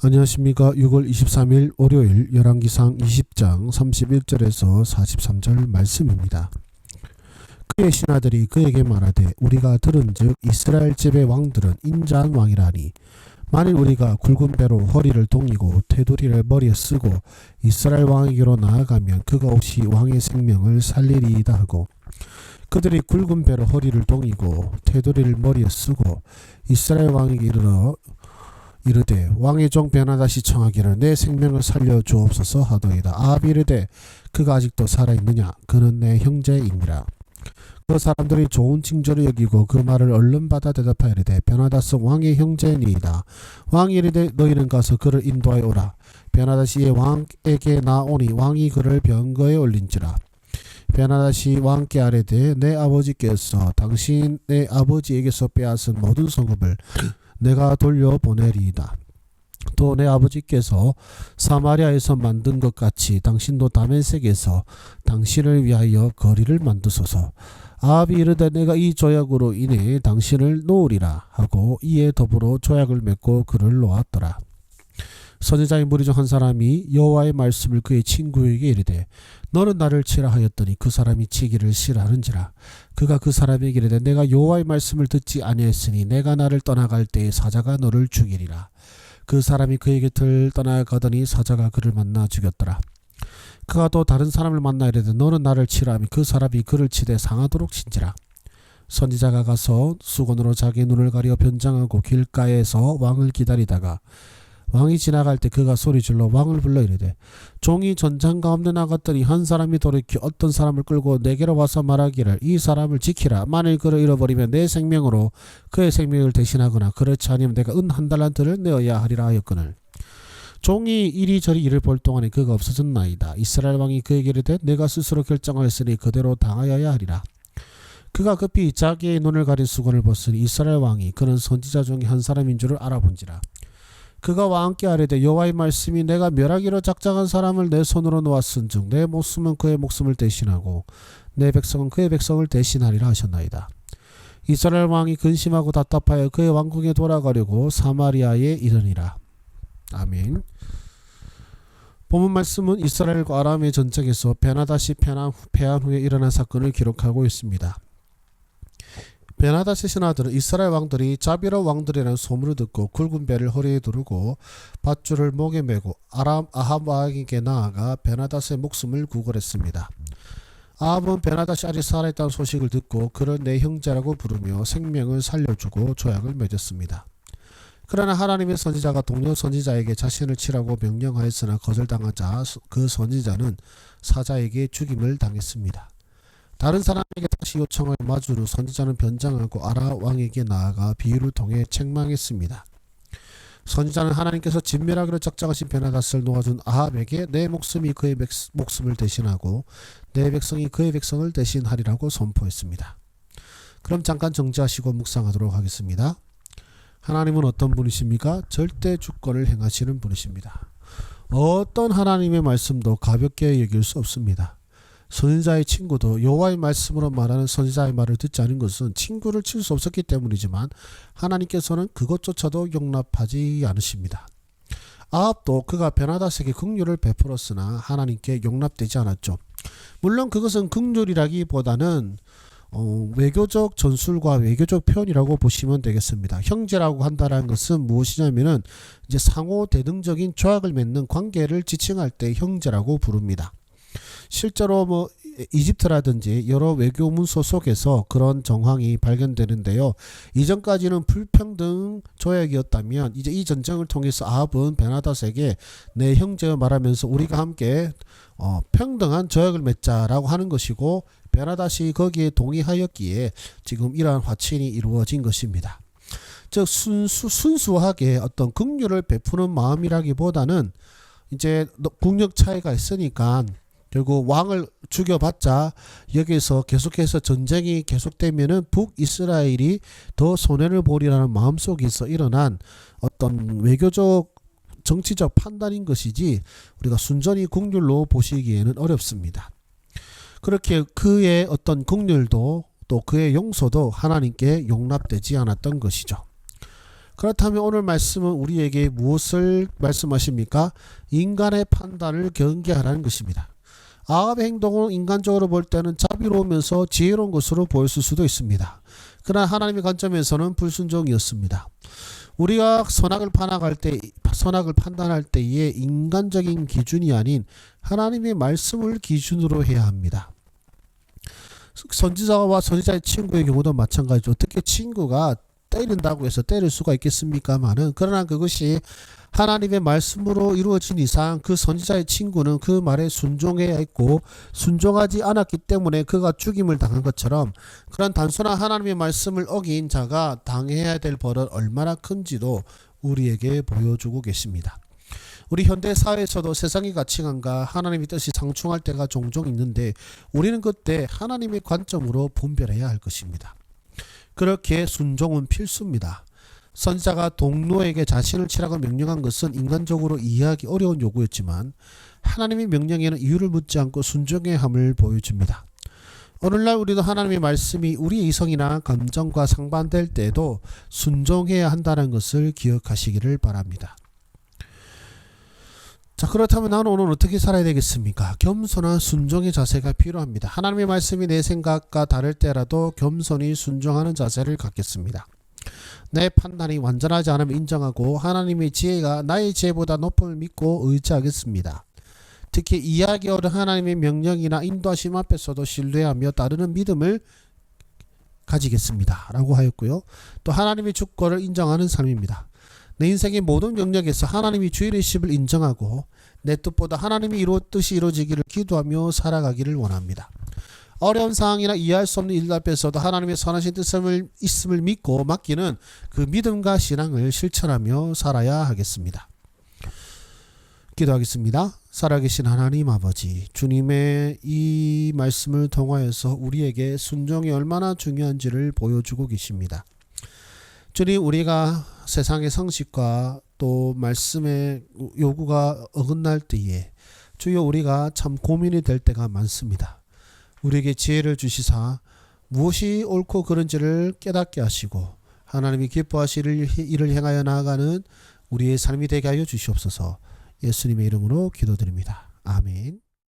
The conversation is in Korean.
안녕하십니까. 6월 23일 월요일 열왕기상 20장 31절에서 43절 말씀입니다. 그의 신하들이 그에게 말하되 우리가 들은즉 이스라엘 집의 왕들은 인자한 왕이라니 만일 우리가 굵은 배로 허리를 동이고 테두리를 머리에 쓰고 이스라엘 왕에게로 나아가면 그가 혹시 왕의 생명을 살리리이다 하고 그들이 굵은 배로 허리를 동이고 테두리를 머리에 쓰고 이스라엘 왕에게 이르되 왕의 종 베나다시 청하기를 내 생명을 살려 주옵소서 하더이다. 아합이 이르되 그가 아직도 살아있느냐? 그는 내 형제이니라. 그 사람들이 좋은 징조를 여기고 그 말을 얼른 받아 대답하여 이르되 베나다스 왕의 형제니이다. 왕이 이르되 너희는 가서 그를 인도하여 오라. 베나다시 이의 왕에게 나오니 왕이 그를 병거에 올린지라. 베나다시 왕께 아뢰되 내 아버지께서 당신의 아버지에게서 빼앗은 모든 성읍을 내가 돌려보내리이다. 또 내 아버지께서 사마리아에서 만든 것 같이 당신도 다메섹에서 당신을 위하여 거리를 만드소서. 아합이 이르되 내가 이 조약으로 인해 당신을 놓으리라 하고 이에 더불어 조약을 맺고 그를 놓았더라. 선지자의 무리 중 한 사람이 여호와의 말씀을 그의 친구에게 이르되 너는 나를 치라 하였더니 그 사람이 치기를 싫어하는지라. 그가 그 사람에게 이르되 내가 여호와의 말씀을 듣지 아니했으니 내가 나를 떠나갈 때에 사자가 너를 죽이리라. 그 사람이 그의 곁을 떠나가더니 사자가 그를 만나 죽였더라. 그가 또 다른 사람을 만나 이르되 너는 나를 치라 하며 그 사람이 그를 치되 상하도록 친지라. 선지자가 가서 수건으로 자기 눈을 가려 변장하고 길가에서 왕을 기다리다가 왕이 지나갈 때 그가 소리질러 왕을 불러 이르되 종이 전장 가운데 나갔더니 한 사람이 돌이켜 어떤 사람을 끌고 내게로 와서 말하기를 이 사람을 지키라. 만일 그를 잃어버리면 내 생명으로 그의 생명을 대신하거나 그렇지 않으면 내가 은 한 달란트를 내어야 하리라 하였거늘 종이 이리저리 일을 볼 동안에 그가 없어졌나이다. 이스라엘 왕이 그에게 이르되 내가 스스로 결정하였으니 그대로 당하여야 하리라. 그가 급히 자기의 눈을 가린 수건을 벗으니 이스라엘 왕이 그는 선지자 중에 한 사람인 줄을 알아본지라. 그가 왕께 아뢰되 여호와의 말씀이 내가 멸하기로 작정한 사람을 내 손으로 놓았은즉 내 목숨은 그의 목숨을 대신하고 내 백성은 그의 백성을 대신하리라 하셨나이다. 이스라엘 왕이 근심하고 답답하여 그의 왕궁에 돌아가려고 사마리아에 이르니라. 아멘. 본문 말씀은 이스라엘과 아람의 전쟁에서 베나다시 패한 후에 일어난 사건을 기록하고 있습니다. 베나다시 신하들은 이스라엘 왕들이 자비로운 왕들이라는 소문을 듣고 굵은 배를 허리에 두르고 밧줄을 목에 메고 아합 왕에게 나아가 베나다스의 목숨을 구걸했습니다. 아합은 베나다시 아직 살아있다는 소식을 듣고 그를 내 형제라고 부르며 생명을 살려주고 조약을 맺었습니다. 그러나 하나님의 선지자가 동료 선지자에게 자신을 치라고 명령하였으나 거절당하자 그 선지자는 사자에게 죽임을 당했습니다. 다른 사람에게 다시 요청을 마주로 선지자는 변장하고 아람 왕에게 나아가 비유를 통해 책망했습니다. 선지자는 하나님께서 진멸하기로 작정하신 베나다스를 놓아준 아합에게 내 목숨이 그의 목숨을 대신하고 내 백성이 그의 백성을 대신하리라고 선포했습니다. 그럼 잠깐 정지하시고 묵상하도록 하겠습니다. 하나님은 어떤 분이십니까? 절대 주권을 행하시는 분이십니다. 어떤 하나님의 말씀도 가볍게 여길 수 없습니다. 선지자의 친구도 여호와의 말씀으로 말하는 선지자의 말을 듣지 않은 것은 친구를 칠 수 없었기 때문이지만 하나님께서는 그것조차도 용납하지 않으십니다. 아합도 그가 베나다스에게 긍휼을 베풀었으나 하나님께 용납되지 않았죠. 물론 그것은 긍휼이라기보다는 외교적 전술과 외교적 표현이라고 보시면 되겠습니다. 형제라고 한다는 것은 무엇이냐면은 이제 상호 대등적인 조약을 맺는 관계를 지칭할 때 형제라고 부릅니다. 실제로 이집트라든지 여러 외교 문서 속에서 그런 정황이 발견되는데요. 이전까지는 불평등 조약이었다면 이제 이 전쟁을 통해서 아합은 베나다스에게 내 형제 말하면서 우리가 함께 평등한 조약을 맺자라고 하는 것이고 베나다시 거기에 동의하였기에 지금 이러한 화친이 이루어진 것입니다. 즉 순수하게 어떤 긍휼을 베푸는 마음이라기보다는 이제 국력 차이가 있으니까 결국 왕을 죽여봤자 여기서 계속해서 전쟁이 계속되면은 북이스라엘이 더 손해를 보리라는 마음속에서 일어난 어떤 외교적 정치적 판단인 것이지 우리가 순전히 긍휼로 보시기에는 어렵습니다. 그렇게 그의 어떤 긍휼도 또 그의 용서도 하나님께 용납되지 않았던 것이죠. 그렇다면 오늘 말씀은 우리에게 무엇을 말씀하십니까? 인간의 판단을 경계하라는 것입니다. 아합의 행동은 인간적으로 볼 때는 자비로우면서 지혜로운 것으로 보였을 수도 있습니다. 그러나 하나님의 관점에서는 불순종이었습니다. 우리가 선악을 판단할 때에 인간적인 기준이 아닌 하나님의 말씀을 기준으로 해야 합니다. 선지자와 선지자의 친구의 경우도 마찬가지죠. 어떻게 친구가 때린다고 해서 때릴 수가 있겠습니까마는, 그러나 그것이 하나님의 말씀으로 이루어진 이상 그 선지자의 친구는 그 말에 순종해야 했고, 순종하지 않았기 때문에 그가 죽임을 당한 것처럼 그런 단순한 하나님의 말씀을 어긴 자가 당해야 될 벌은 얼마나 큰지도 우리에게 보여주고 계십니다. 우리 현대 사회에서도 세상의 가치관과 하나님의 뜻이 상충할 때가 종종 있는데, 우리는 그때 하나님의 관점으로 분별해야 할 것입니다. 그렇게 순종은 필수입니다. 선지자가 동료에게 자신을 치라고 명령한 것은 인간적으로 이해하기 어려운 요구였지만, 하나님의 명령에는 이유를 묻지 않고 순종해야 함을 보여줍니다. 오늘날 우리도 하나님의 말씀이 우리의 이성이나 감정과 상반될 때에도 순종해야 한다는 것을 기억하시기를 바랍니다. 자, 그렇다면 나는 오늘 어떻게 살아야 되겠습니까? 겸손한 순종의 자세가 필요합니다. 하나님의 말씀이 내 생각과 다를 때라도 겸손히 순종하는 자세를 갖겠습니다. 내 판단이 완전하지 않음을 인정하고 하나님의 지혜가 나의 지혜보다 높음을 믿고 의지하겠습니다. 특히 이해하기 어려운 하나님의 명령이나 인도하심 앞에서도 신뢰하며 따르는 믿음을 가지겠습니다 라고 하였고요. 또 하나님의 주권을 인정하는 삶입니다. 내 인생의 모든 영역에서 하나님이 주인이심을 인정하고 내 뜻보다 하나님이 뜻이 이루어지기를 기도하며 살아가기를 원합니다. 어려운 상황이나 이해할 수 없는 일 앞에서도 하나님의 선하신 뜻을 있음을 믿고 맡기는 그 믿음과 신앙을 실천하며 살아야 하겠습니다. 기도하겠습니다. 살아계신 하나님 아버지, 주님의 이 말씀을 통하여서 우리에게 순종이 얼마나 중요한지를 보여주고 계십니다. 주님, 우리가 세상의 성식과 또 말씀의 요구가 어긋날 때에 주여 우리가 참 고민이 될 때가 많습니다. 우리에게 지혜를 주시사 무엇이 옳고 그른지를 깨닫게 하시고 하나님이 기뻐하실 일을 행하여 나아가는 우리의 삶이 되게 하여 주시옵소서. 예수님의 이름으로 기도드립니다. 아멘.